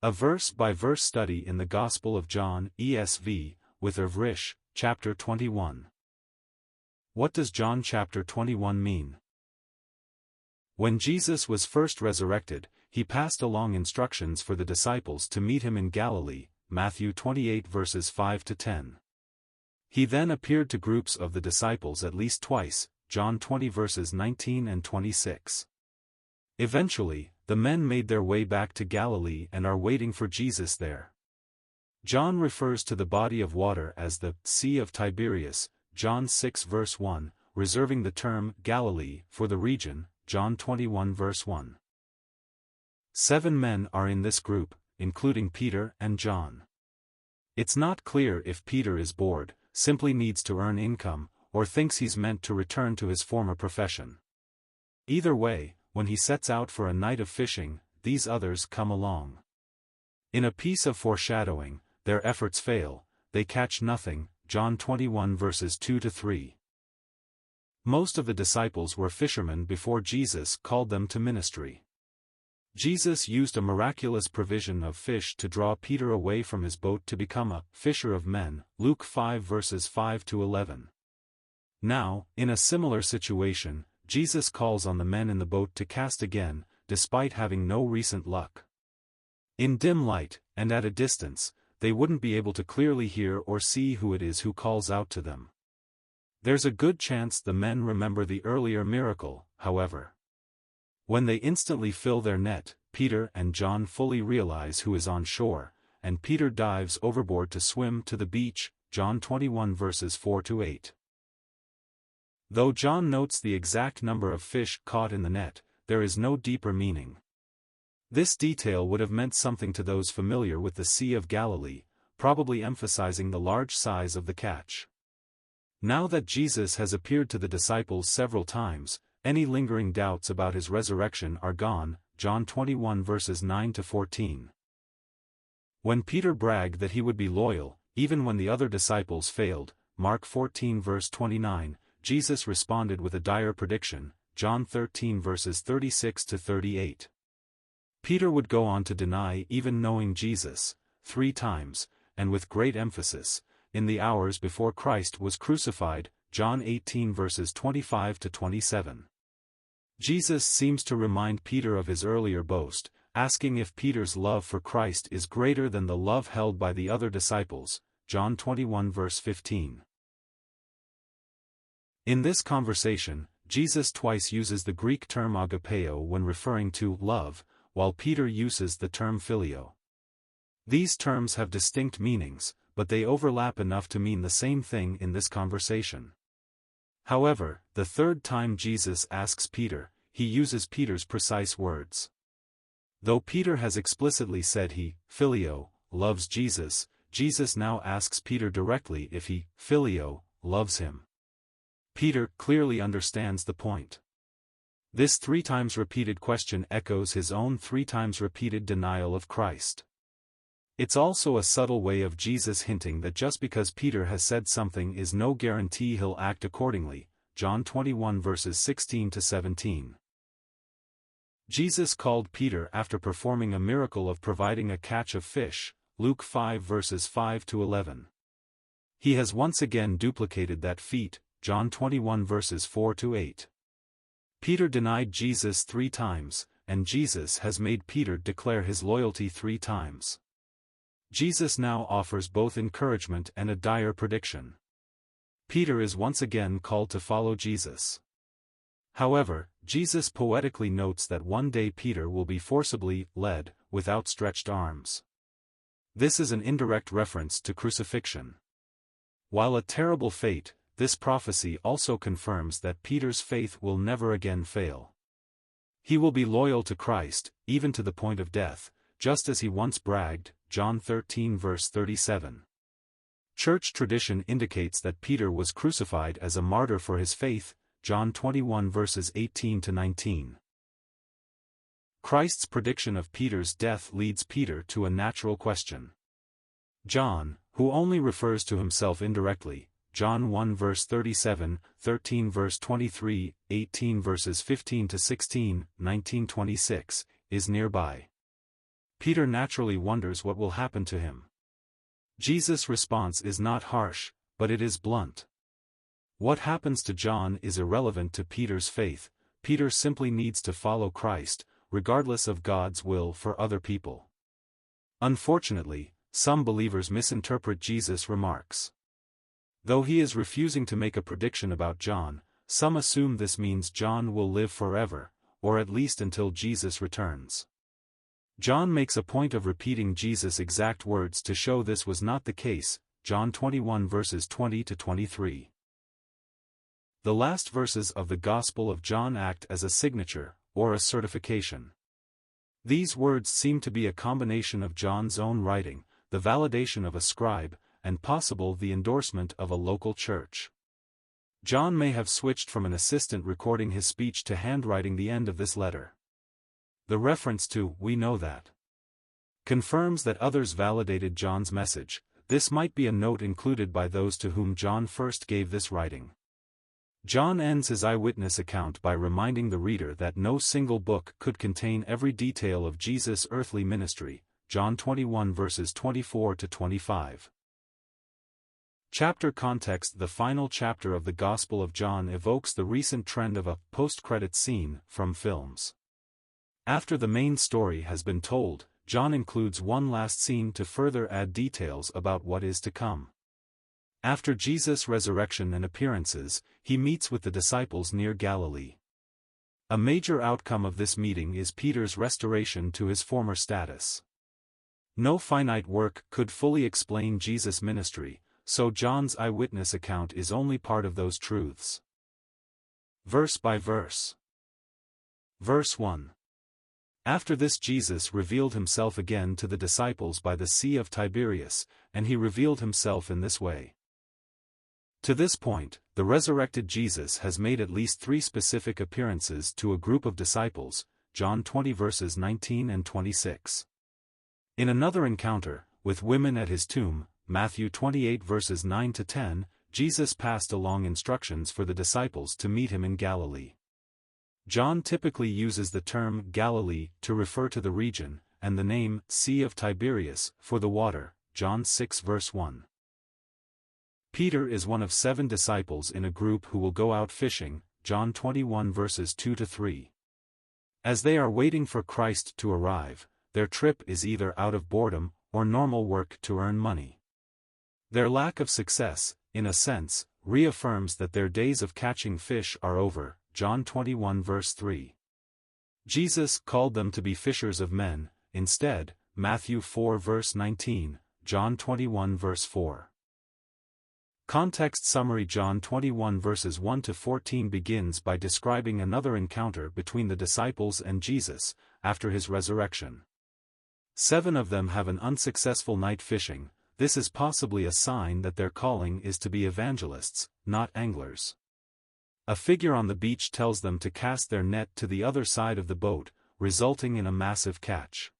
A verse-by-verse study in the Gospel of John, ESV, with Irv Risch, chapter 21. What does John chapter 21 mean? When Jesus was first resurrected, he passed along instructions for the disciples to meet him in Galilee, Matthew 28 verses 5 to 10. He then appeared to groups of the disciples at least twice, John 20 verses 19 and 26. Eventually, the men made their way back to Galilee and are waiting for Jesus there. John refers to the body of water as the Sea of Tiberias, John 6 verse 1, reserving the term Galilee for the region, John 21 verse 1. 7 men are in this group, including Peter and John. It's not clear if Peter is bored, simply needs to earn income, or thinks he's meant to return to his former profession. Either way, when he sets out for a night of fishing, these others come along. In a piece of foreshadowing, their efforts fail, they catch nothing, John 21 verses 2 to 3. Most of the disciples were fishermen before Jesus called them to ministry. Jesus used a miraculous provision of fish to draw Peter away from his boat to become a fisher of men, Luke 5 verses 5 to 11. Now, in a similar situation, Jesus calls on the men in the boat to cast again, despite having no recent luck. In dim light, and at a distance, they wouldn't be able to clearly hear or see who it is who calls out to them. There's a good chance the men remember the earlier miracle, however. When they instantly fill their net, Peter and John fully realize who is on shore, and Peter dives overboard to swim to the beach, John 21 verses 4 to 8. Though John notes the exact number of fish caught in the net, there is no deeper meaning. This detail would have meant something to those familiar with the Sea of Galilee, probably emphasizing the large size of the catch. Now that Jesus has appeared to the disciples several times, any lingering doubts about his resurrection are gone, John 21 verses 9 to 14. When Peter bragged that he would be loyal, even when the other disciples failed, Mark 14 verse 29, Jesus responded with a dire prediction, John 13 verses 36 to 38. Peter would go on to deny even knowing Jesus, 3 times, and with great emphasis, in the hours before Christ was crucified, John 18 verses 25 to 27. Jesus seems to remind Peter of his earlier boast, asking if Peter's love for Christ is greater than the love held by the other disciples, John 21 verse 15. In this conversation, Jesus twice uses the Greek term agapeo when referring to love, while Peter uses the term phileo. These terms have distinct meanings, but they overlap enough to mean the same thing in this conversation. However, the third time Jesus asks Peter, he uses Peter's precise words. Though Peter has explicitly said he, phileo, loves Jesus, Jesus now asks Peter directly if he, phileo, loves him. Peter clearly understands the point. This 3 times repeated question echoes his own 3 times repeated denial of Christ. It's also a subtle way of Jesus hinting that just because Peter has said something is no guarantee he'll act accordingly, John 21 verses 16 to 17. Jesus called Peter after performing a miracle of providing a catch of fish, Luke 5 verses 5 to 11. He has once again duplicated that feat, John 21 verses 4 to 8. Peter denied Jesus 3 times, and Jesus has made Peter declare his loyalty 3 times. Jesus now offers both encouragement and a dire prediction. Peter is once again called to follow Jesus. However, Jesus poetically notes that one day Peter will be forcibly led, with outstretched arms. This is an indirect reference to crucifixion. While a terrible fate, this prophecy also confirms that Peter's faith will never again fail. He will be loyal to Christ, even to the point of death, just as he once bragged, John 13 verse 37. Church tradition indicates that Peter was crucified as a martyr for his faith, John 21 verses 18 to 19. Christ's prediction of Peter's death leads Peter to a natural question. John, who only refers to himself indirectly, John 1 verse 37, 13 verse 23, 18 verses 15 to 16, 19:26, is nearby. Peter naturally wonders what will happen to him. Jesus' response is not harsh, but it is blunt. What happens to John is irrelevant to Peter's faith. Peter simply needs to follow Christ, regardless of God's will for other people. Unfortunately, some believers misinterpret Jesus' remarks. Though he is refusing to make a prediction about John, some assume this means John will live forever, or at least until Jesus returns. John makes a point of repeating Jesus' exact words to show this was not the case, John 21 verses 20 to 23. The last verses of the Gospel of John act as a signature, or a certification. These words seem to be a combination of John's own writing, the validation of a scribe, and possible the endorsement of a local church. John may have switched from an assistant recording his speech to handwriting the end of this letter. The reference to "we know that" confirms that others validated John's message. This might be a note included by those to whom John first gave this writing. John ends his eyewitness account by reminding the reader that no single book could contain every detail of Jesus' earthly ministry, John 21 verses 24 to 25. Chapter context. The final chapter of the Gospel of John evokes the recent trend of a post-credits scene from films. After the main story has been told, John includes one last scene to further add details about what is to come. After Jesus' resurrection and appearances, he meets with the disciples near Galilee. A major outcome of this meeting is Peter's restoration to his former status. No finite work could fully explain Jesus' ministry, so John's eyewitness account is only part of those truths. Verse by verse. Verse 1. After this Jesus revealed himself again to the disciples by the Sea of Tiberias, and he revealed himself in this way. To this point, the resurrected Jesus has made at least 3 specific appearances to a group of disciples, John 20 verses 19 and 26. In another encounter, with women at his tomb, Matthew 28 verses 9 to 10, Jesus passed along instructions for the disciples to meet him in Galilee. John typically uses the term Galilee to refer to the region, and the name Sea of Tiberias for the water, John 6 verse 1. Peter is one of 7 disciples in a group who will go out fishing, John 21 verses 2 to 3. As they are waiting for Christ to arrive, their trip is either out of boredom or normal work to earn money. Their lack of success, in a sense, reaffirms that their days of catching fish are over, John 21 verse 3. Jesus called them to be fishers of men, instead, Matthew 4 verse 19, John 21 verse 4. Context summary. John 21 verses 1 to 14 begins by describing another encounter between the disciples and Jesus, after his resurrection. 7 of them have an unsuccessful night fishing. This is possibly a sign that their calling is to be evangelists, not anglers. A figure on the beach tells them to cast their net to the other side of the boat, resulting in a massive catch.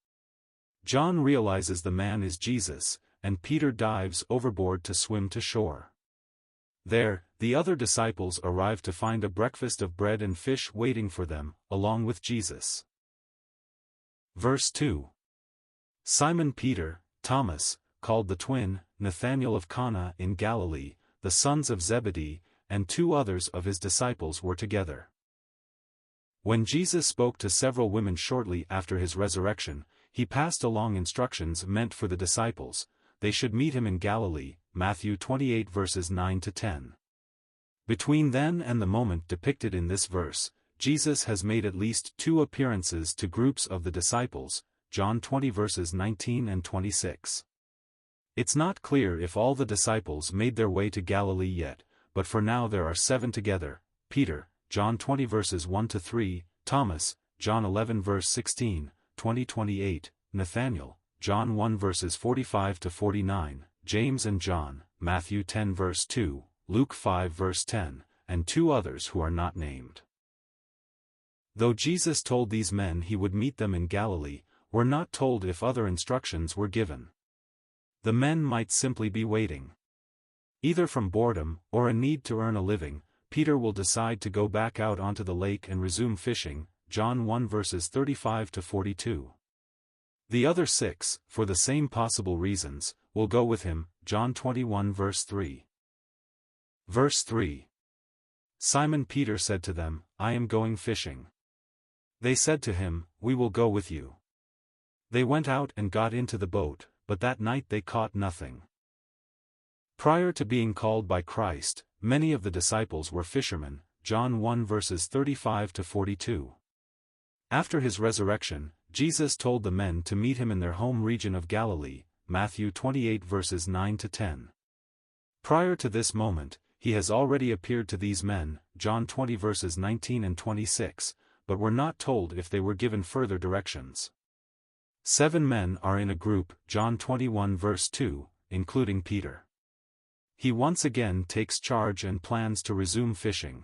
John realizes the man is Jesus, and Peter dives overboard to swim to shore. There, the other disciples arrive to find a breakfast of bread and fish waiting for them, along with Jesus. Verse 2. Simon Peter, Thomas, called the twin, Nathanael of Cana in Galilee, the sons of Zebedee, and 2 others of his disciples were together. When Jesus spoke to several women shortly after his resurrection, he passed along instructions meant for the disciples. They should meet him in Galilee, Matthew 28 verses 9 to 10. Between then and the moment depicted in this verse, Jesus has made at least 2 appearances to groups of the disciples, John 20 verses 19 and 26. It's not clear if all the disciples made their way to Galilee yet, but for now there are 7 together: Peter, John 20 verses 1 to 3, Thomas, John 11 verse 16, 20-28, Nathanael, John 1 verses 45 to 49, James and John, Matthew 10 verse 2, Luke 5 verse 10, and 2 others who are not named. Though Jesus told these men he would meet them in Galilee, we're not told if other instructions were given. The men might simply be waiting. Either from boredom, or a need to earn a living, Peter will decide to go back out onto the lake and resume fishing, John 1 verses 35 to 42. The other 6, for the same possible reasons, will go with him. John 21 verse 3. Verse 3. Simon Peter said to them, I am going fishing. They said to him, We will go with you. They went out and got into the boat, but that night they caught nothing. Prior to being called by Christ, many of the disciples were fishermen. John 1 verses 35 to 42. After his resurrection, Jesus told the men to meet him in their home region of Galilee. Matthew 28 verses 9 to 10. Prior to this moment, he has already appeared to these men. John 20 verses 19 and 26, but were not told if they were given further directions. 7 men are in a group. John 21 verse 2, including Peter. He once again takes charge and plans to resume fishing.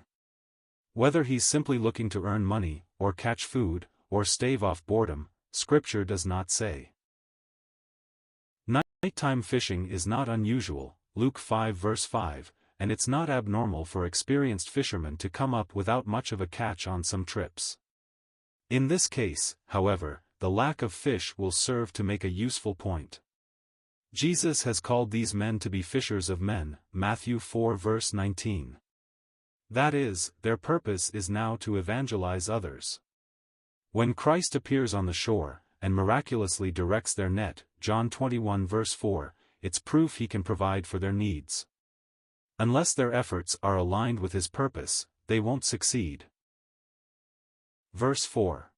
Whether he's simply looking to earn money, or catch food, or stave off boredom, Scripture does not say. Nighttime fishing is not unusual, Luke 5 verse 5, and it's not abnormal for experienced fishermen to come up without much of a catch on some trips. In this case, however, the lack of fish will serve to make a useful point. Jesus has called these men to be fishers of men, Matthew 4 verse 19. That is, their purpose is now to evangelize others. When Christ appears on the shore, and miraculously directs their net, John 21 verse 4, it's proof he can provide for their needs. Unless their efforts are aligned with his purpose, they won't succeed. Verse 4.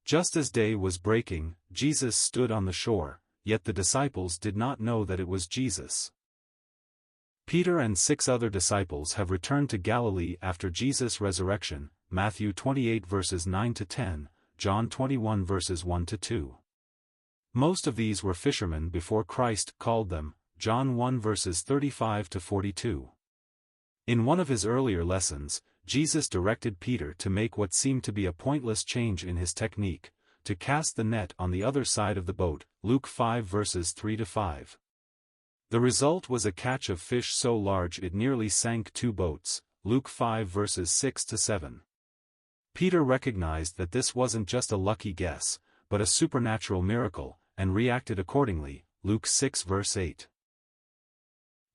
Just as day was breaking, Jesus stood on the shore, yet the disciples did not know that it was Jesus. Peter and 6 other disciples have returned to Galilee after Jesus' resurrection, Matthew 28 verses 9 to 10, John 21 verses 1 to 2. Most of these were fishermen before Christ called them, John 1 verses 35 to 42. In one of his earlier lessons, Jesus directed Peter to make what seemed to be a pointless change in his technique, to cast the net on the other side of the boat, Luke 5 verses 3 to 5. The result was a catch of fish so large it nearly sank 2 boats, Luke 5 verses 6 to 7. Peter recognized that this wasn't just a lucky guess, but a supernatural miracle, and reacted accordingly, Luke 6 verse 8.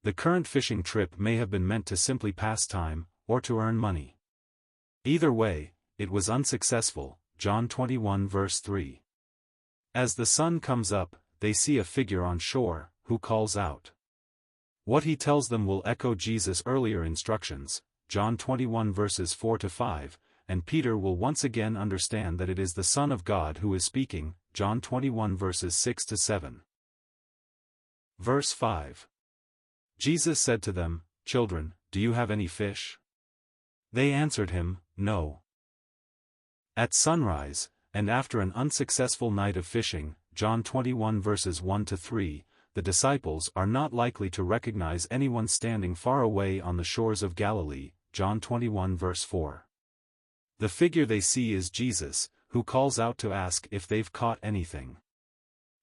The current fishing trip may have been meant to simply pass time, or to earn money. Either way, it was unsuccessful, John 21 verse 3. As the sun comes up, they see a figure on shore, who calls out. What he tells them will echo Jesus' earlier instructions, John 21 verses 4 to 5, and Peter will once again understand that it is the Son of God who is speaking, John 21 verses 6 to 7. Verse 5. Jesus said to them, Children, do you have any fish? They answered him, No. At sunrise, and after an unsuccessful night of fishing, John 21 verses 1 to 3, the disciples are not likely to recognize anyone standing far away on the shores of Galilee, John 21 verse 4. The figure they see is Jesus, who calls out to ask if they've caught anything.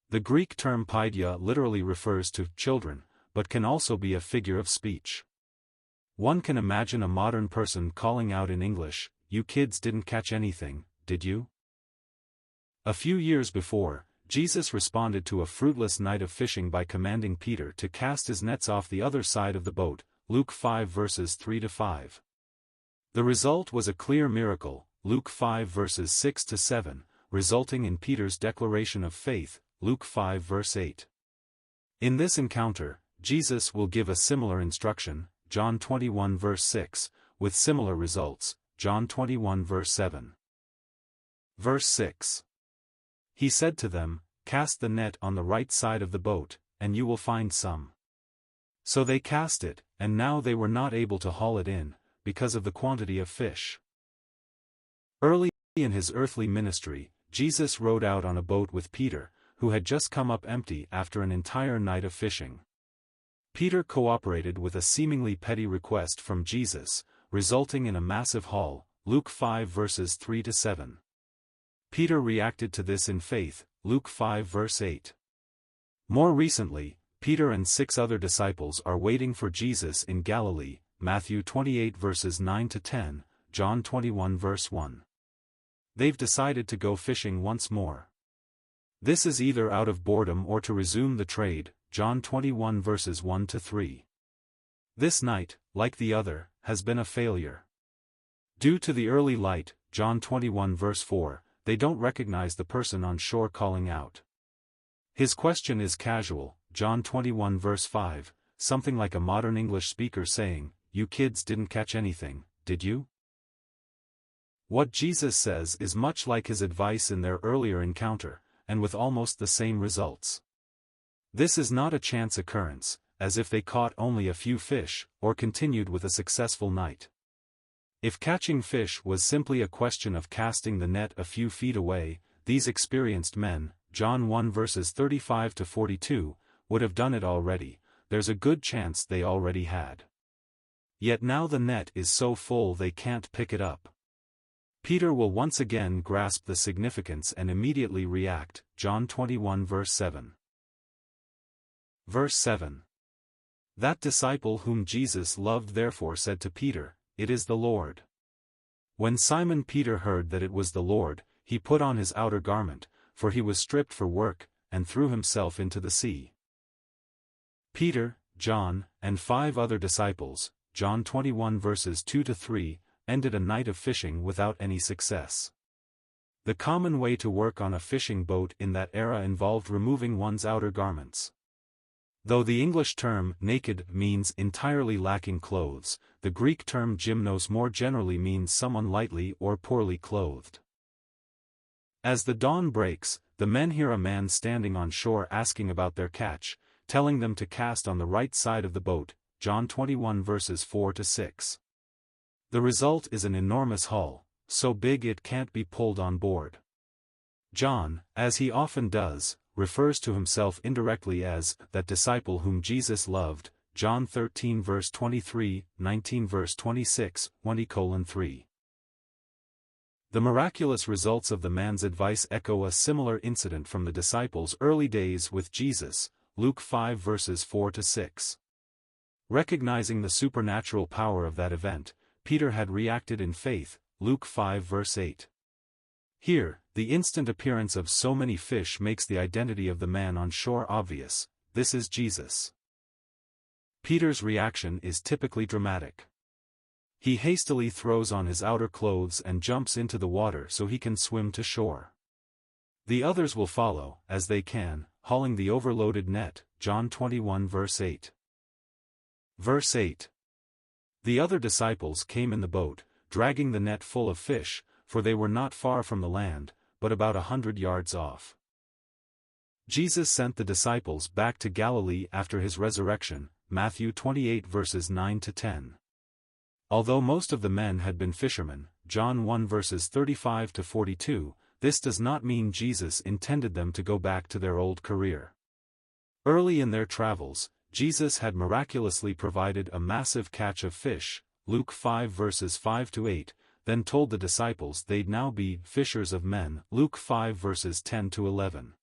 The Greek term paideia literally refers to children, but can also be a figure of speech. One can imagine a modern person calling out in English, You kids didn't catch anything, did you? A few years before, Jesus responded to a fruitless night of fishing by commanding Peter to cast his nets off the other side of the boat, Luke 5 verses 3 to 5. The result was a clear miracle, Luke 5 verses 6 to 7, resulting in Peter's declaration of faith, Luke 5 verse 8. In this encounter, Jesus will give a similar instruction, John 21 verse 6, with similar results, John 21 verse 7. Verse 6. He said to them, Cast the net on the right side of the boat, and you will find some. So they cast it, and now they were not able to haul it in, because of the quantity of fish. Early in his earthly ministry, Jesus rowed out on a boat with Peter, who had just come up empty after an entire night of fishing. Peter cooperated with a seemingly petty request from Jesus, resulting in a massive haul, Luke 5 verses 3 to 7. Peter reacted to this in faith, Luke 5 verse 8. More recently, Peter and 6 other disciples are waiting for Jesus in Galilee, Matthew 28 verses 9 to 10, John 21 verse 1. They've decided to go fishing once more. This is either out of boredom or to resume the trade, John 21 verses 1 to 3. This night, like the other, has been a failure. Due to the early light, John 21 verse 4, they don't recognize the person on shore calling out. His question is casual, John 21 verse 5, something like a modern English speaker saying, "You kids didn't catch anything, did you?" What Jesus says is much like his advice in their earlier encounter, and with almost the same results. This is not a chance occurrence, as if they caught only a few fish, or continued with a successful night. If catching fish was simply a question of casting the net a few feet away, these experienced men, John 1 verses 35 to 42, would have done it already. There's a good chance they already had. Yet now the net is so full they can't pick it up. Peter will once again grasp the significance and immediately react, John 21 verse 7. Verse 7. That disciple whom Jesus loved therefore said to Peter, "It is the Lord." When Simon Peter heard that it was the Lord, he put on his outer garment, for he was stripped for work, and threw himself into the sea. Peter, John, and 5 other disciples, John 21 verses 2 to 3, ended a night of fishing without any success. The common way to work on a fishing boat in that era involved removing one's outer garments. Though the English term naked means entirely lacking clothes, the Greek term gymnos more generally means someone lightly or poorly clothed. As the dawn breaks, the men hear a man standing on shore asking about their catch, telling them to cast on the right side of the boat, John 21 verses 4 to 6. The result is an enormous hull, so big it can't be pulled on board. John, as he often does, refers to himself indirectly as that disciple whom Jesus loved, John 13 verse 23, 19 verse 26, 20:3. The miraculous results of the man's advice echo a similar incident from the disciples' early days with Jesus, Luke 5 verses 4 to 6. Recognizing the supernatural power of that event, Peter had reacted in faith, Luke 5 verse 8. Here, the instant appearance of so many fish makes the identity of the man on shore obvious. This is Jesus. Peter's reaction is typically dramatic. He hastily throws on his outer clothes and jumps into the water so he can swim to shore. The others will follow, as they can, hauling the overloaded net, John 21 verse 8. Verse 8. The other disciples came in the boat, dragging the net full of fish, for they were not far from the land, but about 100 yards off. Jesus sent the disciples back to Galilee after his resurrection, Matthew 28 verses 9 to 10. Although most of the men had been fishermen, John 1 verses 35 to 42, this does not mean Jesus intended them to go back to their old career. Early in their travels, Jesus had miraculously provided a massive catch of fish, Luke 5 verses 5 to 8, then told the disciples they'd now be fishers of men, Luke 5 verses 10 to 11.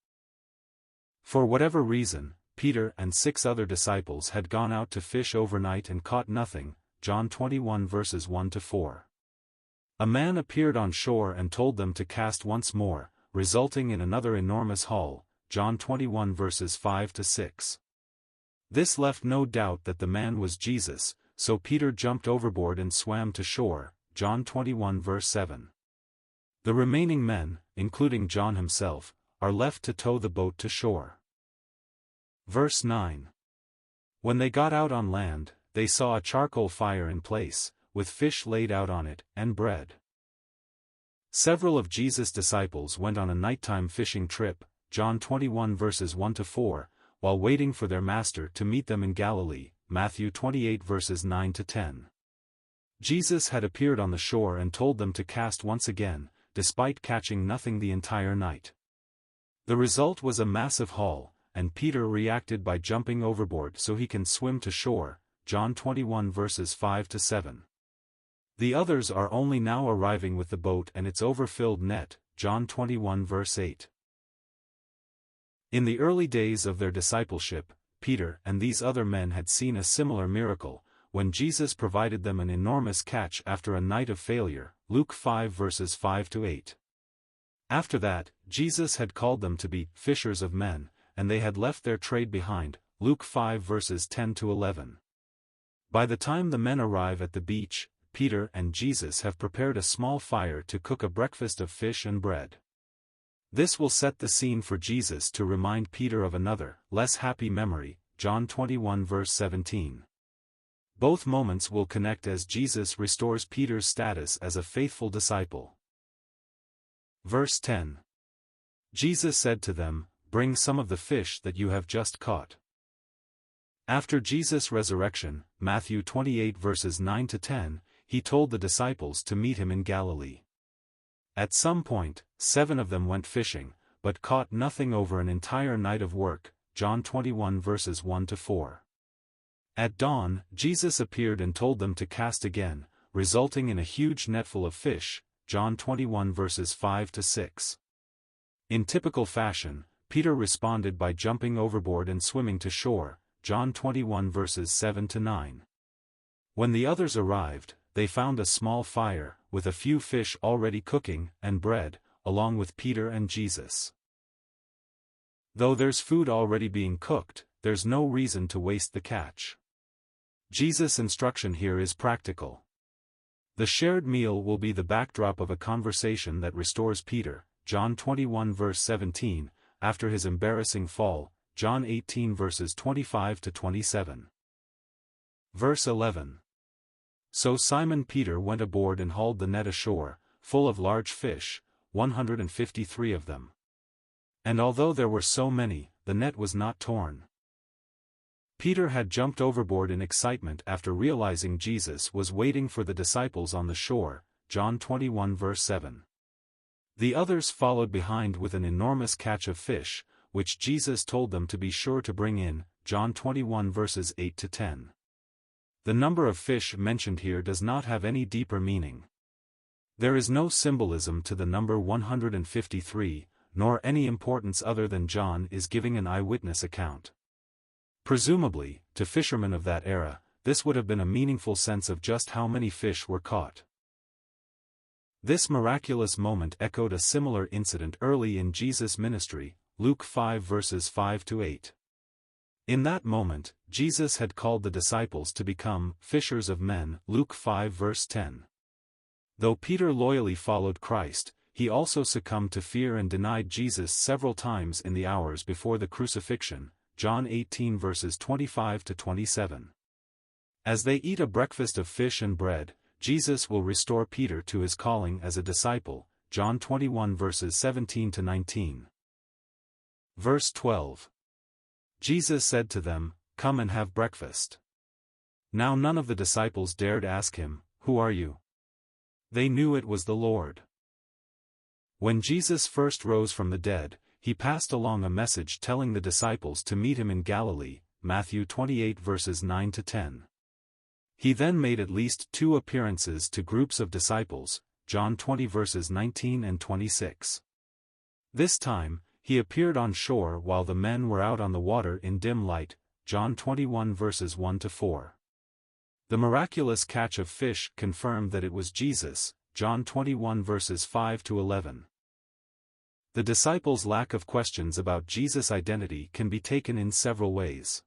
For whatever reason, Peter and 6 other disciples had gone out to fish overnight and caught nothing, John 21 verses 1 to 4. A man appeared on shore and told them to cast once more, resulting in another enormous haul, John 21 verses 5 to 6. This left no doubt that the man was Jesus, so Peter jumped overboard and swam to shore, John 21 verse 7. The remaining men, including John himself, are left to tow the boat to shore. Verse 9. When they got out on land, they saw a charcoal fire in place, with fish laid out on it, and bread. Several of Jesus' disciples went on a nighttime fishing trip, John 21 verses 1 to 4, while waiting for their master to meet them in Galilee, Matthew 28 verses 9 to 10. Jesus had appeared on the shore and told them to cast once again, despite catching nothing the entire night. The result was a massive haul, and Peter reacted by jumping overboard so he can swim to shore, John 21 verses 5 to 7. The others are only now arriving with the boat and its overfilled net, John 21 verse 8. In the early days of their discipleship, Peter and these other men had seen a similar miracle, when Jesus provided them an enormous catch after a night of failure, Luke 5 verses 5 to 8. After that, Jesus had called them to be fishers of men, and they had left their trade behind. Luke 5 verses 10 to 11. By the time the men arrive at the beach, Peter and Jesus have prepared a small fire to cook a breakfast of fish and bread. This will set the scene for Jesus to remind Peter of another, less happy memory, John 21 verse 17. Both moments will connect as Jesus restores Peter's status as a faithful disciple. Verse 10. Jesus said to them, "Bring some of the fish that you have just caught." After Jesus' resurrection, Matthew 28 verses 9 to 10, he told the disciples to meet him in Galilee. At some point, 7 of them went fishing, but caught nothing over an entire night of work, John 21 verses 1 to 4. At dawn, Jesus appeared and told them to cast again, resulting in a huge netful of fish, John 21 verses 5 to 6. In typical fashion, Peter responded by jumping overboard and swimming to shore, John 21 verses 7 to 9. When the others arrived, they found a small fire, with a few fish already cooking, and bread, along with Peter and Jesus. Though there's food already being cooked, there's no reason to waste the catch. Jesus' instruction here is practical. The shared meal will be the backdrop of a conversation that restores Peter, John 21 verse 17, after his embarrassing fall, John 18 verses 25 to 27. Verse 11. So Simon Peter went aboard and hauled the net ashore, full of large fish, 153 of them. And although there were so many, the net was not torn. Peter had jumped overboard in excitement after realizing Jesus was waiting for the disciples on the shore, John 21 verse 7. The others followed behind with an enormous catch of fish, which Jesus told them to be sure to bring in, John 21 verses 8 to 10. The number of fish mentioned here does not have any deeper meaning. There is no symbolism to the number 153, nor any importance other than John is giving an eyewitness account. Presumably, to fishermen of that era, this would have been a meaningful sense of just how many fish were caught. This miraculous moment echoed a similar incident early in Jesus' ministry, Luke 5 verses 5 to 8. In that moment, Jesus had called the disciples to become fishers of men, Luke 5 verse 10. Though Peter loyally followed Christ, he also succumbed to fear and denied Jesus several times in the hours before the crucifixion, John 18 verses 25 to 27. As they eat a breakfast of fish and bread, Jesus will restore Peter to his calling as a disciple, John 21 verses 17 to 19. Verse 12. Jesus said to them, "Come and have breakfast." Now none of the disciples dared ask him, "Who are you?" They knew it was the Lord. When Jesus first rose from the dead, he passed along a message telling the disciples to meet him in Galilee, Matthew 28 verses 9 to 10. He then made at least 2 appearances to groups of disciples, John 20 verses 19 and 26. This time, he appeared on shore while the men were out on the water in dim light, John 21 verses 1 to 4. The miraculous catch of fish confirmed that it was Jesus, John 21 verses 5 to 11. The disciples' lack of questions about Jesus' identity can be taken in several ways.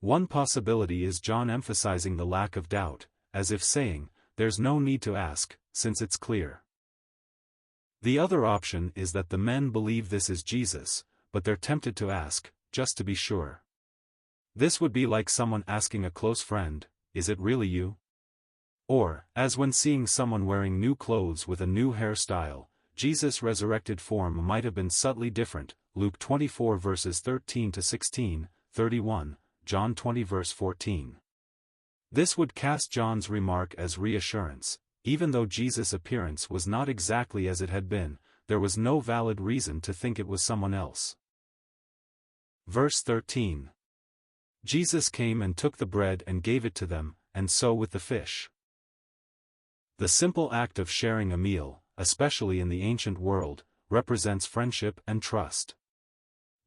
One possibility is John emphasizing the lack of doubt, as if saying, "There's no need to ask, since it's clear." The other option is that the men believe this is Jesus, but they're tempted to ask, just to be sure. This would be like someone asking a close friend, "Is it really you?" Or, as when seeing someone wearing new clothes with a new hairstyle, Jesus' resurrected form might have been subtly different, Luke 24 verses 13 to 16, 31, John 20 verse 14. This would cast John's remark as reassurance. Even though Jesus' appearance was not exactly as it had been, there was no valid reason to think it was someone else. Verse 13. Jesus came and took the bread and gave it to them, and so with the fish. The simple act of sharing a meal, especially in the ancient world, represents friendship and trust.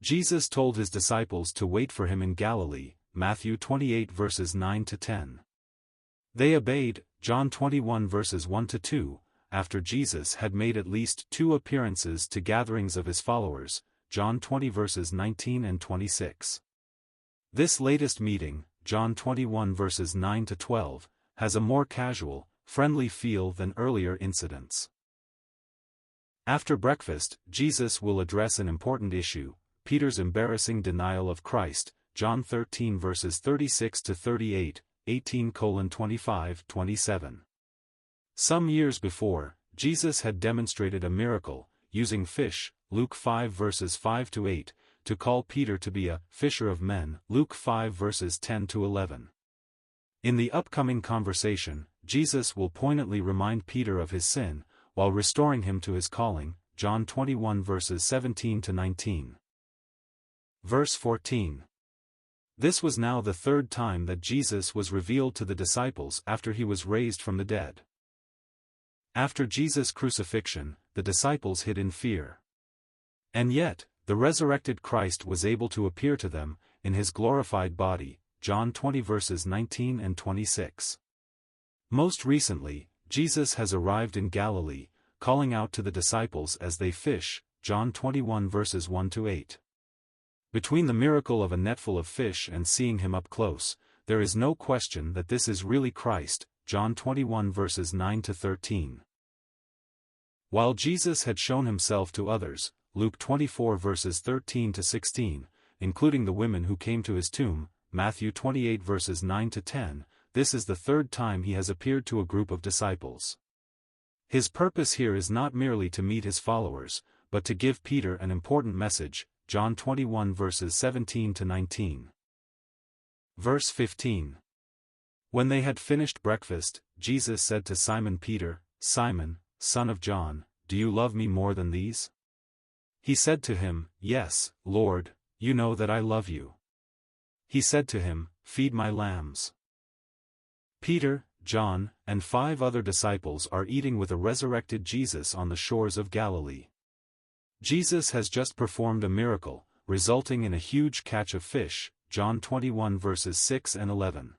Jesus told his disciples to wait for him in Galilee, Matthew 28 verses 9 to 10. They obeyed, John 21 verses 1 to 2, after Jesus had made at least 2 appearances to gatherings of his followers, John 20 verses 19 and 26. This latest meeting, John 21 verses 9 to 12, has a more casual, friendly feel than earlier incidents. After breakfast, Jesus will address an important issue, Peter's embarrassing denial of Christ, John 13 verses 36 to 38, 18:25-27. Some years before, Jesus had demonstrated a miracle, using fish, Luke 5 verses 5 to 8, to call Peter to be a fisher of men, Luke 5 verses 10 to 11. In the upcoming conversation, Jesus will poignantly remind Peter of his sin, while restoring him to his calling, John 21 verses 17 to 19. Verse 14. This was now the 3rd time that Jesus was revealed to the disciples after he was raised from the dead. After Jesus' crucifixion, the disciples hid in fear. And yet, the resurrected Christ was able to appear to them, in his glorified body, John 20 verses 19 and 26. Most recently, Jesus has arrived in Galilee, calling out to the disciples as they fish, John 21 verses 1 to 8. Between the miracle of a netful of fish and seeing him up close, there is no question that this is really Christ, John 21 verses 9 to 13. While Jesus had shown himself to others, Luke 24 verses 13 to 16, including the women who came to his tomb, Matthew 28 verses 9 to 10, this is the 3rd time he has appeared to a group of disciples. His purpose here is not merely to meet his followers, but to give Peter an important message, John 21 verses 17 to 19. Verse 15. When they had finished breakfast, Jesus said to Simon Peter, Simon, son of John, do you love me more than these? He said to him, Yes, Lord, you know that I love you. He said to him, Feed my lambs. Peter, John, and 5 other disciples are eating with a resurrected Jesus on the shores of Galilee. Jesus has just performed a miracle, resulting in a huge catch of fish, John 21 verses 6 and 11.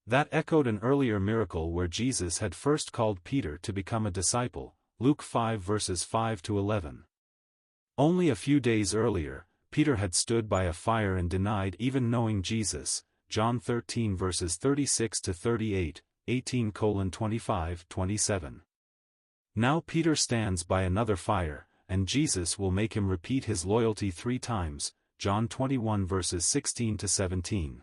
That echoed an earlier miracle where Jesus had first called Peter to become a disciple, Luke 5 verses 5 to 11. Only a few days earlier, Peter had stood by a fire and denied even knowing Jesus, John 13 verses 36 to 38, 18:25-27. Now Peter stands by another fire, and Jesus will make him repeat his loyalty 3 times, John 21 verses 16 to 17.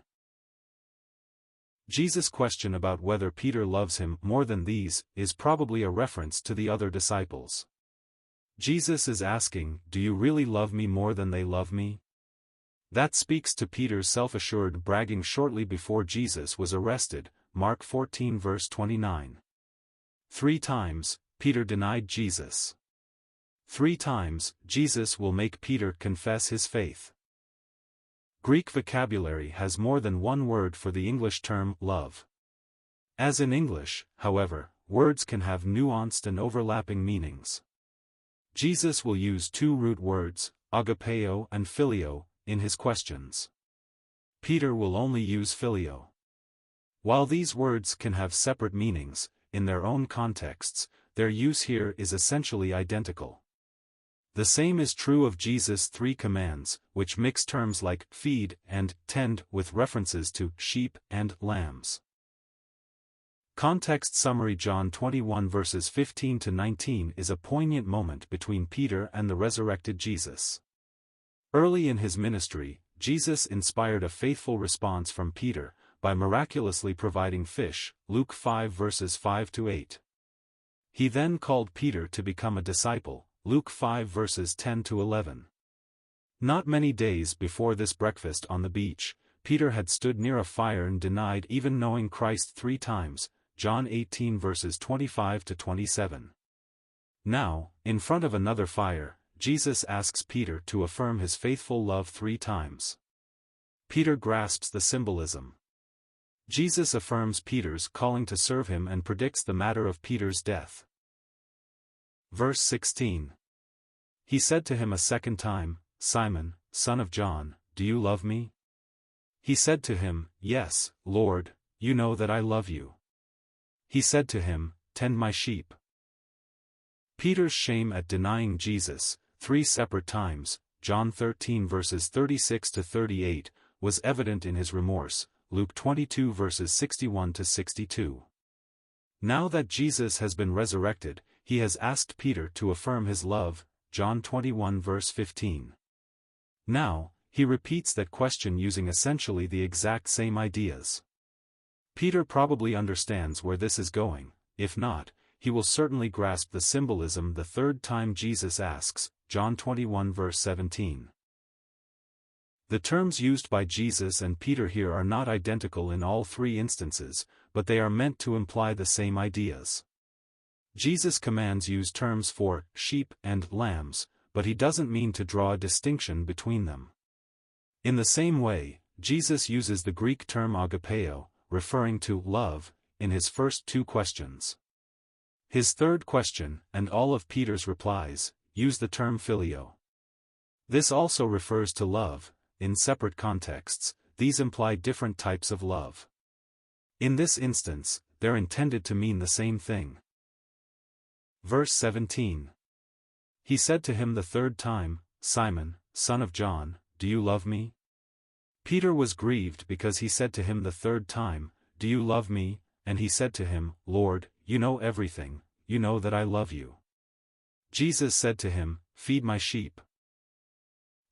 Jesus' question about whether Peter loves him more than these is probably a reference to the other disciples. Jesus is asking, do you really love me more than they love me? That speaks to Peter's self-assured bragging shortly before Jesus was arrested, Mark 14 verse 29. 3 times, Peter denied Jesus. 3 times, Jesus will make Peter confess his faith. Greek vocabulary has more than one word for the English term love. As in English, however, words can have nuanced and overlapping meanings. Jesus will use 2 root words, agapeo and phileo, in his questions. Peter will only use phileo. While these words can have separate meanings, in their own contexts, their use here is essentially identical. The same is true of Jesus' 3 commands, which mix terms like feed and tend with references to sheep and lambs. Context summary: John 21 verses 15 to 19 is a poignant moment between Peter and the resurrected Jesus. Early in his ministry, Jesus inspired a faithful response from Peter, by miraculously providing fish, Luke 5 verses 5 to 8. He then called Peter to become a disciple, Luke 5 verses 10 to 11. Not many days before this breakfast on the beach, Peter had stood near a fire and denied even knowing Christ 3 times, John 18 verses 25 to 27. Now, in front of another fire, Jesus asks Peter to affirm his faithful love 3 times. Peter grasps the symbolism. Jesus affirms Peter's calling to serve him and predicts the matter of Peter's death. Verse 16. He said to him a second time, Simon, son of John, do you love me? He said to him, Yes, Lord, you know that I love you. He said to him, Tend my sheep. Peter's shame at denying Jesus, 3 separate times, John 13 verses 36 to 38, was evident in his remorse, Luke 22 verses 61 to 62. Now that Jesus has been resurrected, he has asked Peter to affirm his love, John 21 verse 15. Now, he repeats that question using essentially the exact same ideas. Peter probably understands where this is going. If not, he will certainly grasp the symbolism the third time Jesus asks, John 21 verse 17. The terms used by Jesus and Peter here are not identical in all 3 instances, but they are meant to imply the same ideas. Jesus' commands use terms for sheep and lambs, but he doesn't mean to draw a distinction between them. In the same way, Jesus uses the Greek term agapeo, referring to love, in his first 2 questions. His third question, and all of Peter's replies, use the term phileo. This also refers to love. In separate contexts, these imply different types of love. In this instance, they're intended to mean the same thing. Verse 17. He said to him the third time, Simon, son of John, do you love me? Peter was grieved because he said to him the third time, do you love me? And he said to him, Lord, you know everything, you know that I love you. Jesus said to him, feed my sheep.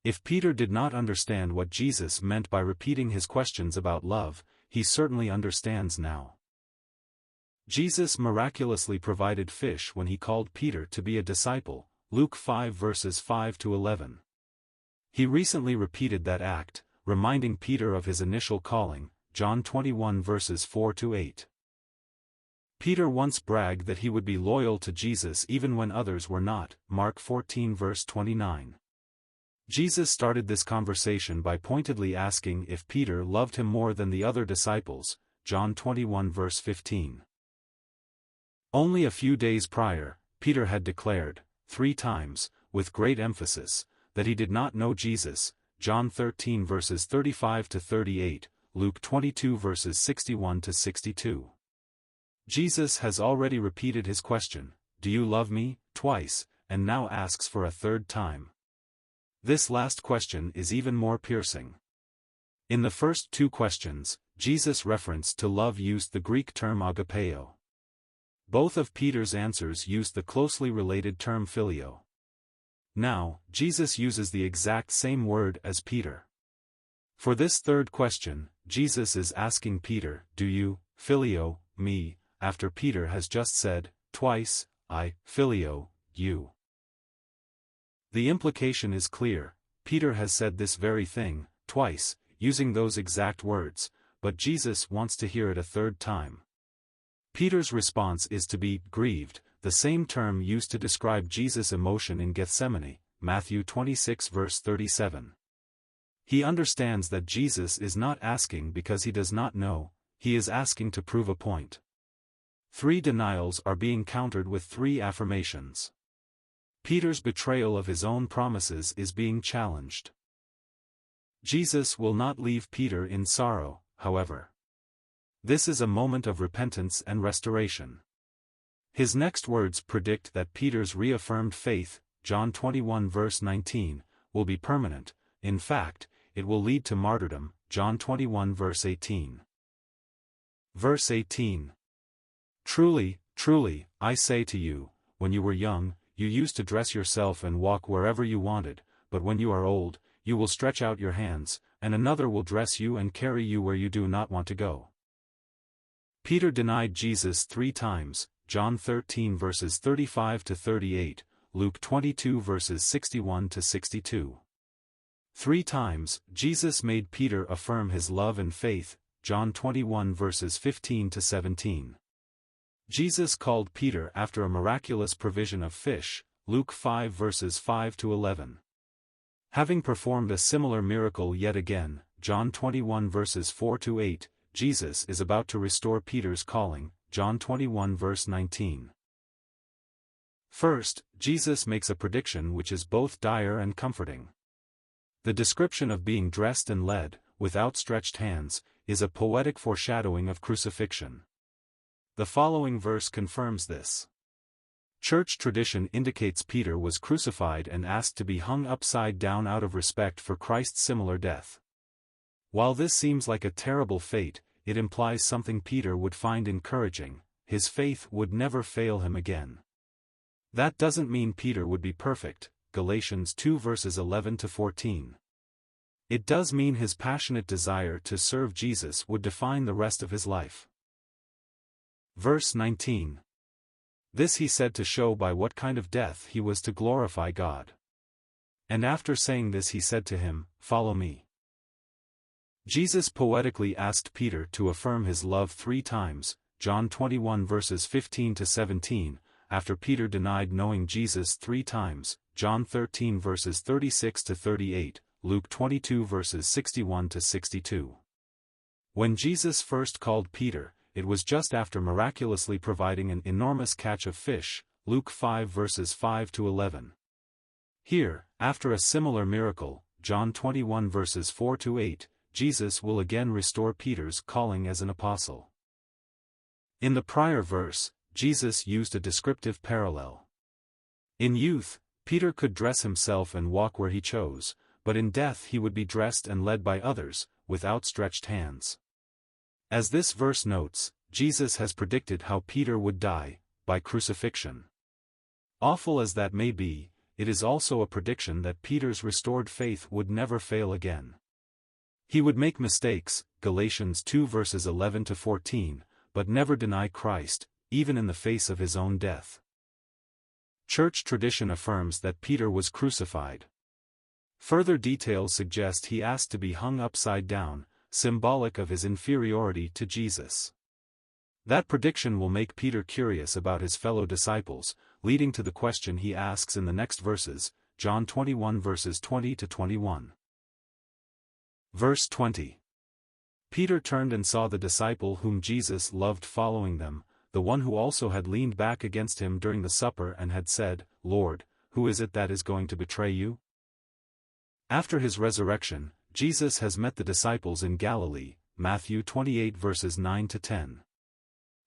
If Peter did not understand what Jesus meant by repeating his questions about love, he certainly understands now. Jesus miraculously provided fish when he called Peter to be a disciple, Luke 5 verses 5 to 11. He recently repeated that act, reminding Peter of his initial calling, John 21 verses 4 to 8. Peter once bragged that he would be loyal to Jesus even when others were not, Mark 14 verse 29. Jesus started this conversation by pointedly asking if Peter loved him more than the other disciples, John 21 verse 15. Only a few days prior, Peter had declared, 3 times, with great emphasis, that he did not know Jesus, John 13 verses 35 to 38, Luke 22 verses 61 to 62. Jesus has already repeated his question, do you love me, twice, and now asks for a third time. This last question is even more piercing. In the first 2 questions, Jesus' reference to love used the Greek term agapeo. Both of Peter's answers used the closely related term phileo. Now, Jesus uses the exact same word as Peter. For this third question, Jesus is asking Peter, do you, phileo, me, after Peter has just said, twice, I, phileo, you. The implication is clear. Peter has said this very thing, twice, using those exact words, but Jesus wants to hear it a third time. Peter's response is to be grieved, the same term used to describe Jesus' emotion in Gethsemane, Matthew 26 verse 37. He understands that Jesus is not asking because he does not know, he is asking to prove a point. 3 denials are being countered with 3 affirmations. Peter's betrayal of his own promises is being challenged. Jesus will not leave Peter in sorrow, however. This is a moment of repentance and restoration. His next words predict that Peter's reaffirmed faith, John 21 verse 19, will be permanent. In fact, it will lead to martyrdom, John 21 verse 18. Verse 18. Truly, truly, I say to you, when you were young, you used to dress yourself and walk wherever you wanted, but when you are old, you will stretch out your hands, and another will dress you and carry you where you do not want to go. Peter denied Jesus 3 times, John 13 verses 35 to 38, Luke 22 verses 61 to 62. 3 times, Jesus made Peter affirm his love and faith, John 21 verses 15 to 17. Jesus called Peter after a miraculous provision of fish, Luke 5 verses 5 to 11. Having performed a similar miracle yet again, John 21 verses 4 to 8, Jesus is about to restore Peter's calling, John 21 verse 19. First, Jesus makes a prediction which is both dire and comforting. The description of being dressed and led, with outstretched hands, is a poetic foreshadowing of crucifixion. The following verse confirms this. Church tradition indicates Peter was crucified and asked to be hung upside down out of respect for Christ's similar death. While this seems like a terrible fate, it implies something Peter would find encouraging: his faith would never fail him again. That doesn't mean Peter would be perfect, Galatians 2 verses 11 to 14. It does mean his passionate desire to serve Jesus would define the rest of his life. Verse 19. This he said to show by what kind of death he was to glorify God. And after saying this he said to him, "Follow me." Jesus poetically asked Peter to affirm his love 3 times, John 21 verses 15 to 17, after Peter denied knowing Jesus 3 times, John 13 verses 36 to 38, Luke 22 verses 61 to 62. When Jesus first called Peter, it was just after miraculously providing an enormous catch of fish, Luke 5 verses 5 to 11. Here, after a similar miracle, John 21 verses 4 to 8, Jesus will again restore Peter's calling as an apostle. In the prior verse, Jesus used a descriptive parallel. In youth, Peter could dress himself and walk where he chose, but in death he would be dressed and led by others, with outstretched hands. As this verse notes, Jesus has predicted how Peter would die, by crucifixion. Awful as that may be, it is also a prediction that Peter's restored faith would never fail again. He would make mistakes, Galatians 2 verses 11 to 14, but never deny Christ, even in the face of his own death. Church tradition affirms that Peter was crucified. Further details suggest he asked to be hung upside down, symbolic of his inferiority to Jesus. That prediction will make Peter curious about his fellow disciples, leading to the question he asks in the next verses, John 21 verses 20 to 21. Verse 20. Peter turned and saw the disciple whom Jesus loved following them, the one who also had leaned back against him during the supper and had said, "Lord, who is it that is going to betray you?" After his resurrection, Jesus has met the disciples in Galilee, Matthew 28 verses 9 to 10.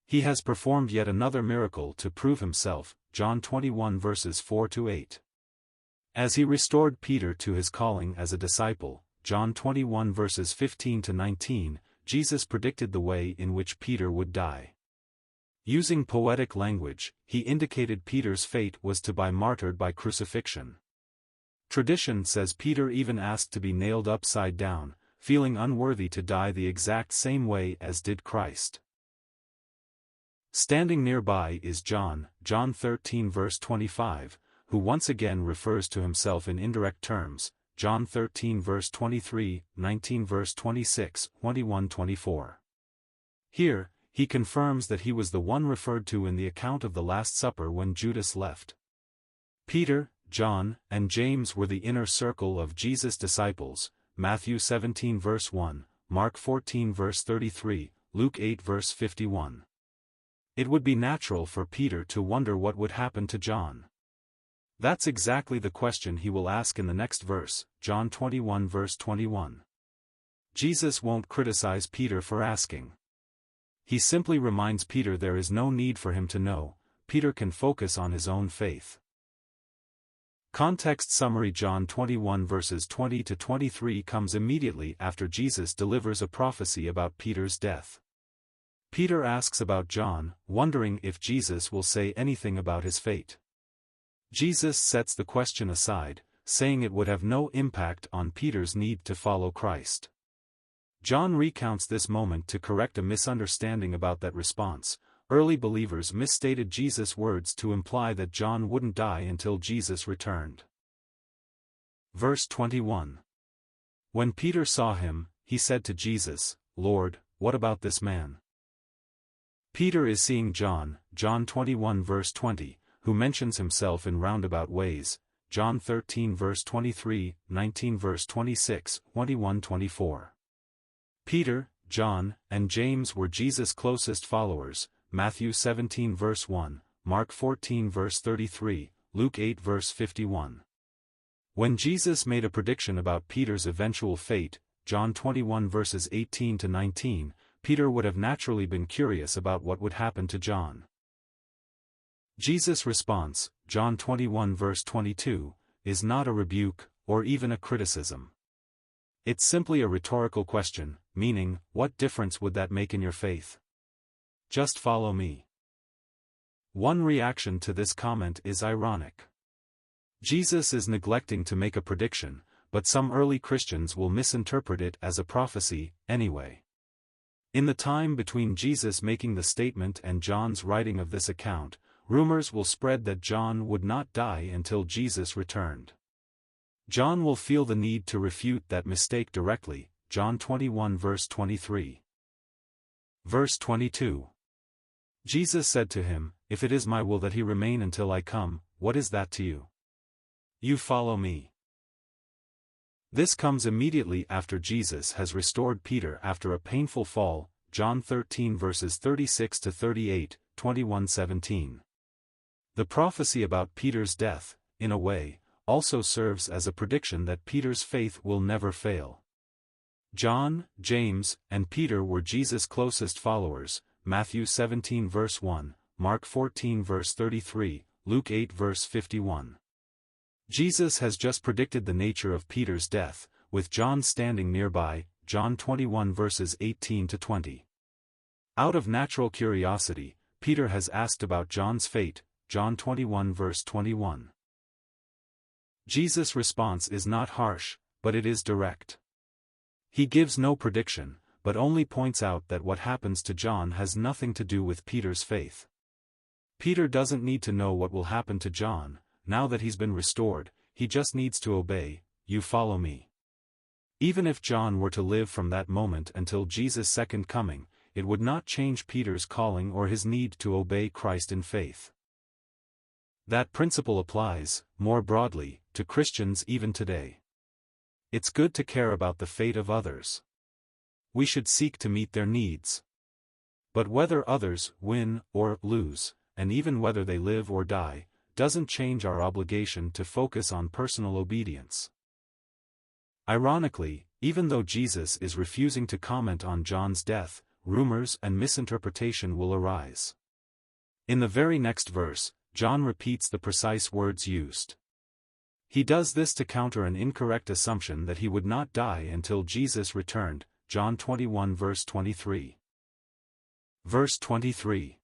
He has performed yet another miracle to prove himself, John 21 verses 4 to 8. As he restored Peter to his calling as a disciple, John 21 verses 15 to 19, Jesus predicted the way in which Peter would die. Using poetic language, he indicated Peter's fate was to be martyred by crucifixion. Tradition says Peter even asked to be nailed upside down, feeling unworthy to die the exact same way as did Christ. Standing nearby is John 13 verse 25, who once again refers to himself in indirect terms, John 13 verse 23, 19 verse 26, 21-24. Here, he confirms that he was the one referred to in the account of the Last Supper when Judas left. Peter, John, and James were the inner circle of Jesus' disciples, Matthew 17 verse 1, Mark 14 verse 33, Luke 8 verse 51. It would be natural for Peter to wonder what would happen to John. That's exactly the question he will ask in the next verse, John 21 verse 21. Jesus won't criticize Peter for asking. He simply reminds Peter there is no need for him to know, Peter can focus on his own faith. Context summary: John 21 verses 20 to 23 comes immediately after Jesus delivers a prophecy about Peter's death. Peter asks about John, wondering if Jesus will say anything about his fate. Jesus sets the question aside, saying it would have no impact on Peter's need to follow Christ. John recounts this moment to correct a misunderstanding about that response. Early believers misstated Jesus' words to imply that John wouldn't die until Jesus returned. Verse 21. When Peter saw him, he said to Jesus, "Lord, what about this man?" Peter is seeing John 21 verse 20, who mentions himself in roundabout ways, John 13 verse 23, 19 verse 26, 21-24. Peter, John, and James were Jesus' closest followers, Matthew 17 verse 1, Mark 14 verse 33, Luke 8 verse 51. When Jesus made a prediction about Peter's eventual fate, John 21 verses 18 to 19, Peter would have naturally been curious about what would happen to John. Jesus' response, John 21 verse 22, is not a rebuke, or even a criticism. It's simply a rhetorical question, meaning, what difference would that make in your faith? Just follow me. One reaction to this comment is ironic. Jesus is neglecting to make a prediction, but some early Christians will misinterpret it as a prophecy, anyway. In the time between Jesus making the statement and John's writing of this account, rumors will spread that John would not die until Jesus returned. John will feel the need to refute that mistake directly, John 21 verse 23. Verse 22. Jesus said to him, "If it is my will that he remain until I come, what is that to you? You follow me." This comes immediately after Jesus has restored Peter after a painful fall, John 13 verses 36 to 38, 21:17. The prophecy about Peter's death, in a way, also serves as a prediction that Peter's faith will never fail. John, James, and Peter were Jesus' closest followers, Matthew 17 verse 1, Mark 14 verse 33, Luke 8 verse 51. Jesus has just predicted the nature of Peter's death, with John standing nearby, John 21 verses 18 to 20. Out of natural curiosity, Peter has asked about John's fate, John 21 verse 21. Jesus' response is not harsh, but it is direct. He gives no prediction, but only points out that what happens to John has nothing to do with Peter's faith. Peter doesn't need to know what will happen to John. Now that he's been restored, he just needs to obey, "You follow me." Even if John were to live from that moment until Jesus' second coming, it would not change Peter's calling or his need to obey Christ in faith. That principle applies, more broadly, to Christians even today. It's good to care about the fate of others. We should seek to meet their needs. But whether others win or lose, and even whether they live or die, doesn't change our obligation to focus on personal obedience. Ironically, even though Jesus is refusing to comment on John's death, rumors and misinterpretation will arise. In the very next verse, John repeats the precise words used. He does this to counter an incorrect assumption that he would not die until Jesus returned, John 21 verse 23. Verse 23.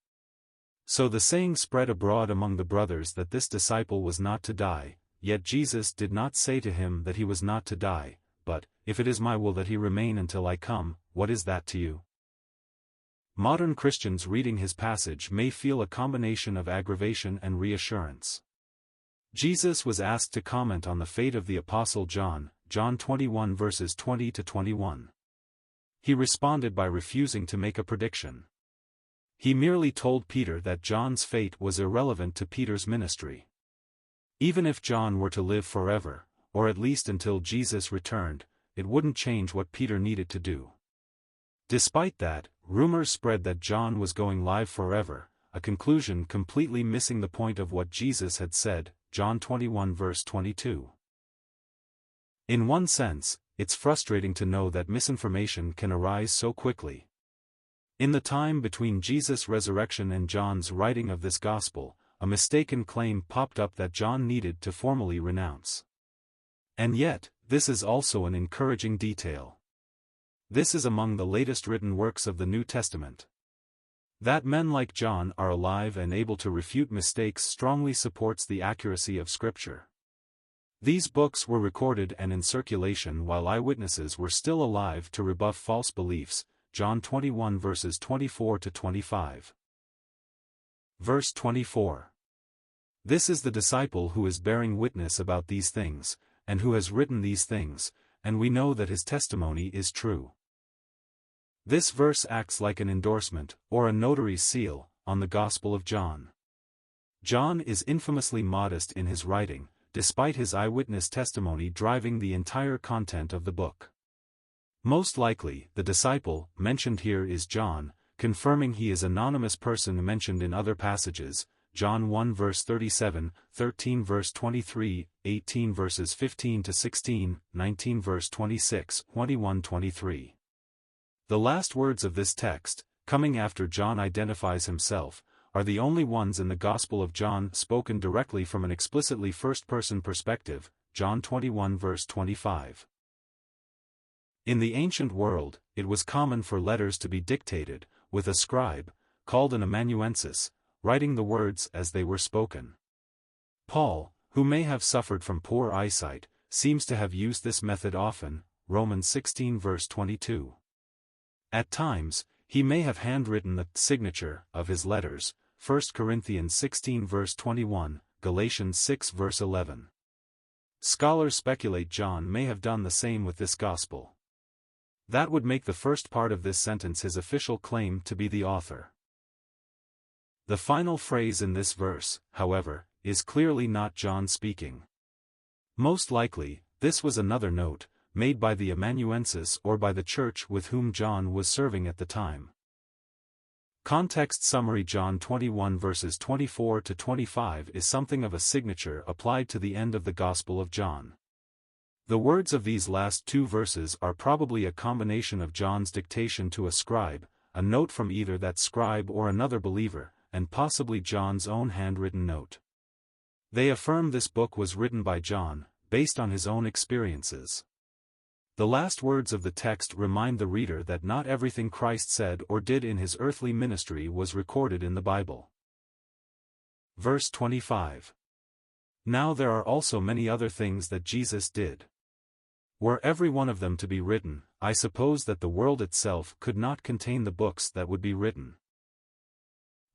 So the saying spread abroad among the brothers that this disciple was not to die, yet Jesus did not say to him that he was not to die, but, "If it is my will that he remain until I come, what is that to you?" Modern Christians reading his passage may feel a combination of aggravation and reassurance. Jesus was asked to comment on the fate of the Apostle John, John 21 verses 20 to 21. He responded by refusing to make a prediction. He merely told Peter that John's fate was irrelevant to Peter's ministry. Even if John were to live forever, or at least until Jesus returned, it wouldn't change what Peter needed to do. Despite that, rumors spread that John was going live forever, a conclusion completely missing the point of what Jesus had said, John 21 verse 22. In one sense, it's frustrating to know that misinformation can arise so quickly. In the time between Jesus' resurrection and John's writing of this gospel, a mistaken claim popped up that John needed to formally renounce. And yet, this is also an encouraging detail. This is among the latest written works of the New Testament. That men like John are alive and able to refute mistakes strongly supports the accuracy of Scripture. These books were recorded and in circulation while eyewitnesses were still alive to rebuff false beliefs, John 21 verses 24 to 25. Verse 24. This is the disciple who is bearing witness about these things, and who has written these things, and we know that his testimony is true. This verse acts like an endorsement, or a notary's seal, on the Gospel of John. John is infamously modest in his writing, despite his eyewitness testimony driving the entire content of the book. Most likely, the disciple mentioned here is John, confirming he is an anonymous person mentioned in other passages, John 1 verse 37, 13 verse 23, 18 verses 15 to 16, 19 verse 26, 21-23. The last words of this text, coming after John identifies himself, are the only ones in the Gospel of John spoken directly from an explicitly first-person perspective, John 21 verse 25. In the ancient world, it was common for letters to be dictated, with a scribe, called an amanuensis, writing the words as they were spoken. Paul, who may have suffered from poor eyesight, seems to have used this method often, Romans 16 verse 22. At times, he may have handwritten the signature of his letters, 1 Corinthians 16 verse 21, Galatians 6 verse 11. Scholars speculate John may have done the same with this gospel. That would make the first part of this sentence his official claim to be the author. The final phrase in this verse, however, is clearly not John speaking. Most likely, this was another note, made by the amanuensis or by the church with whom John was serving at the time. Context summary: John 21 verses 24 to 25 is something of a signature applied to the end of the Gospel of John. The words of these last two verses are probably a combination of John's dictation to a scribe, a note from either that scribe or another believer, and possibly John's own handwritten note. They affirm this book was written by John, based on his own experiences. The last words of the text remind the reader that not everything Christ said or did in his earthly ministry was recorded in the Bible. Verse 25. Now there are also many other things that Jesus did. Were every one of them to be written, I suppose that the world itself could not contain the books that would be written.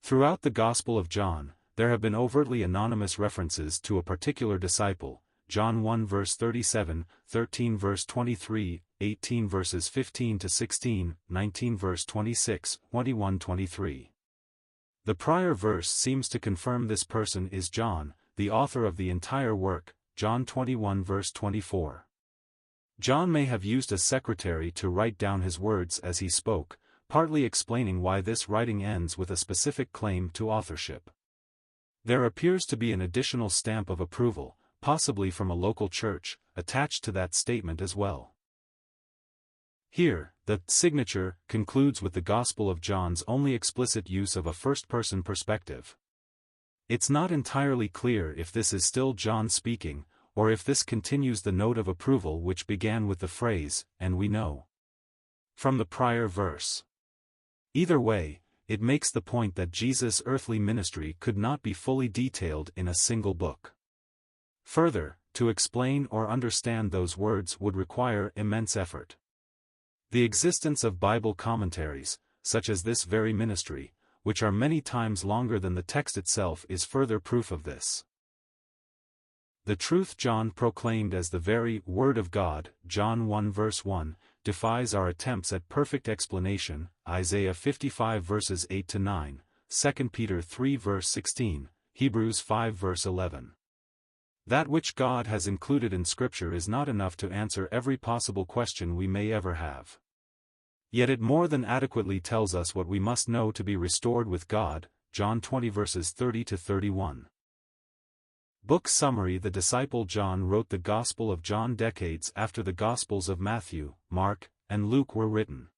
Throughout the Gospel of John, there have been overtly anonymous references to a particular disciple, John 1 verse 37, 13 verse 23, 18 verses 15 to 16, 19 verse 26, 21-23. The prior verse seems to confirm this person is John, the author of the entire work, John 21 verse 24. John may have used a secretary to write down his words as he spoke, partly explaining why this writing ends with a specific claim to authorship. There appears to be an additional stamp of approval, possibly from a local church, attached to that statement as well. Here, the signature concludes with the Gospel of John's only explicit use of a first-person perspective. It's not entirely clear if this is still John speaking, or if this continues the note of approval which began with the phrase, "and we know," from the prior verse. Either way, it makes the point that Jesus' earthly ministry could not be fully detailed in a single book. Further, to explain or understand those words would require immense effort. The existence of Bible commentaries, such as this very ministry, which are many times longer than the text itself, is further proof of this. The truth John proclaimed as the very Word of God, John 1 verse 1, defies our attempts at perfect explanation, Isaiah 55 verses 8 to 9, 2 Peter 3 verse 16, Hebrews 5 verse 11. That which God has included in Scripture is not enough to answer every possible question we may ever have. Yet it more than adequately tells us what we must know to be restored with God, John 20 verses 30 to 31. Book summary: the disciple John wrote the Gospel of John decades after the Gospels of Matthew, Mark, and Luke were written.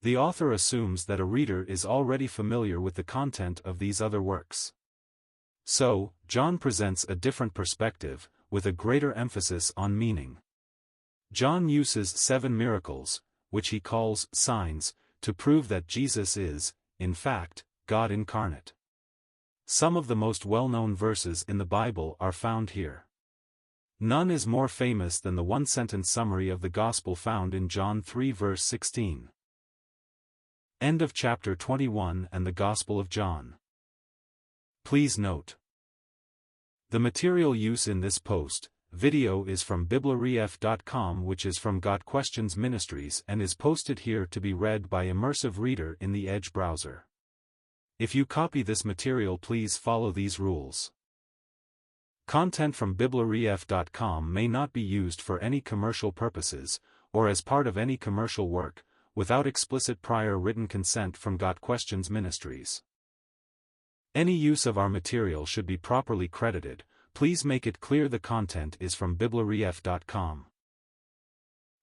The author assumes that a reader is already familiar with the content of these other works. So, John presents a different perspective, with a greater emphasis on meaning. John uses 7 miracles, which he calls signs, to prove that Jesus is, in fact, God incarnate. Some of the most well-known verses in the Bible are found here. None is more famous than the one-sentence summary of the Gospel found in John 3 verse 16. End of chapter 21 and the Gospel of John. Please note: the material use in this video is from BibleRef.com, which is from Got Questions Ministries and is posted here to be read by immersive reader in the Edge browser. If you copy this material, please follow these rules. Content from BibleRef.com may not be used for any commercial purposes, or as part of any commercial work, without explicit prior written consent from Got Questions Ministries. Any use of our material should be properly credited. Please make it clear the content is from BibleRef.com.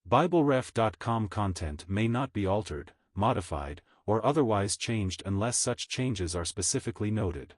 BibleRef.com content may not be altered, modified, or otherwise changed unless such changes are specifically noted.